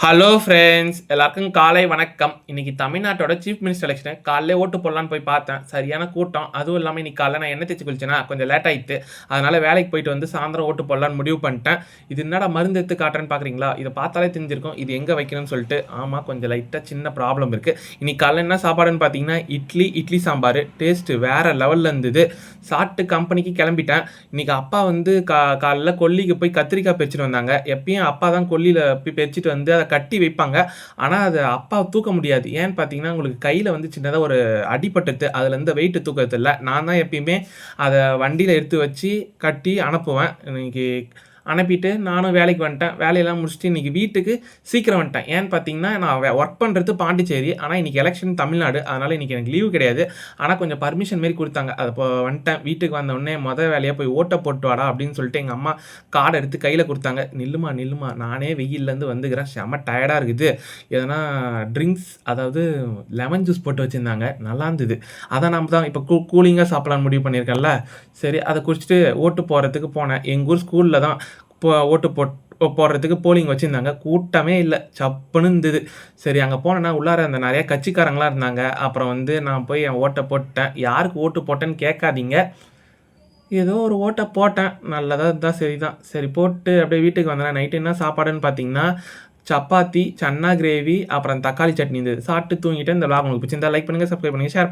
Hello friends, எல்லாருக்கும் காலை வணக்கம். இன்னைக்கு தமிழ்நாட்டோட சீஃப் மினிஸ்டர் எலெக்ஷன் காலையிலே ஓட்டு போடலான்னு போய் பார்த்தேன். சரியான கூட்டம். அதுவும் இல்லாமல் இன்னைக்கு காலைல நான் எண்ணெய் தேய்ச்சி குளிச்சேன்னா கொஞ்சம் லேட் ஆயிட்டு. அதனால வேலைக்கு போயிட்டு வந்து சாயந்தரம் ஓட்டு போடலான்னு முடிவு பண்ணிட்டேன். இது என்னடா மருந்து எடுத்து காட்டுறேன்னு பார்க்குறீங்களா? இதை பார்த்தாலே தெரிஞ்சிருக்கும் இது எங்கே வைக்கணும்னு சொல்லிட்டு. ஆமாம், கொஞ்சம் லைட்டாக சின்ன ப்ராப்ளம் இருக்குது. இன்னைக்கு காலைல என்ன சாப்பாடுன்னு பார்த்தீங்கன்னா இட்லி சாம்பார். டேஸ்ட்டு வேறு லெவலில் இருந்தது. சாப்பிட்டு கம்பெனிக்கு கிளம்பிட்டேன். இன்னைக்கு அப்பா வந்து காலைல கொல்லிக்கு போய் கத்திரிக்காய் பறிச்சுட்டு வந்தாங்க. எப்பயும் அப்பா தான் கொல்லியில் போய் பறிச்சுட்டு வந்து அதை கட்டி வைப்பாங்க. ஆனால் அதை அப்பா தூக்க முடியாது. ஏன்னு பார்த்தீங்கன்னா உங்களுக்கு கையில் வந்து சின்னதாக ஒரு அடிபட்டுது. அதில் இருந்து வெயிட்டு தூக்கிறது இல்லை. நான் தான் எப்பயுமே அதை வண்டியில் எடுத்து வச்சு கட்டி அனுப்புவேன். இன்னைக்கு அனுப்பிட்டு நானும் வேலைக்கு வந்துட்டேன். வேலையெல்லாம் முடிச்சுட்டு இன்றைக்கி வீட்டுக்கு சீக்கிரம் வந்துட்டேன். ஏன்னு பார்த்தீங்கன்னா நான் ஒர்க் பண்ணுறது பாண்டிச்சேரி. ஆனால் இன்றைக்கி எலெக்ஷன் தமிழ்நாடு. அதனால் இன்றைக்கி எனக்கு லீவு கிடையாது. ஆனால் கொஞ்சம் பர்மிஷன் மாரி கொடுத்தாங்க. அதை இப்போ வந்துட்டேன். வீட்டுக்கு வந்தோடனே வேலையாக போய் ஓட்ட போட்டு வாடா அப்படின்னு சொல்லிட்டு எங்கள் அம்மா கார்டை எடுத்து கையில் கொடுத்தாங்க. நில்லுமா நானே வெயிலேருந்து வந்துக்கிறேன். செம்ம டயர்டாக இருக்குது. எதனா ட்ரிங்க்ஸ், அதாவது லெமன் ஜூஸ் போட்டு வச்சுருந்தாங்க. நல்லா இருந்தது. அதான் நம்ம தான் இப்போ கூலிங்காக சாப்பிட்லான்னு முடிவு பண்ணியிருக்கேன்ல. சரி, அதை குடிச்சிட்டு ஓட்டு போகிறதுக்கு போனேன். எங்கள் ஊர் ஸ்கூலில் தான் ஓட்டு போடுறதுக்கு போலிங் வச்சுருந்தாங்க. கூட்டமே இல்லை, சப்புன்னு இருந்தது. சரி, அங்கே போனேன்னா உள்ளார அந்த நிறைய கட்சிக்காரங்களாம் இருந்தாங்க. அப்புறம் வந்து நான் போய் என் ஓட்டை போட்டேன். யாருக்கு ஓட்டு போட்டேன்னு கேட்காதீங்க. ஏதோ ஒரு ஓட்டை போட்டேன். நல்லதாக இருந்தால் சரி தான். சரி, போட்டு அப்படியே வீட்டுக்கு வந்தேன். நைட்டு என்ன சாப்பாடுன்னு பார்த்தீங்கன்னா சப்பாத்தி, சன்னா கிரேவி, அப்புறம் தக்காளி சட்னி இருந்தது. சாப்பிட்டு தூங்கிட்டு இந்த விளாக் உங்களுக்கு பிடிச்சிருந்தா லைக் பண்ணுங்கள், சப்ஸ்கிரைப் பண்ணுங்கள், ஷேர் பண்ணுங்கள்.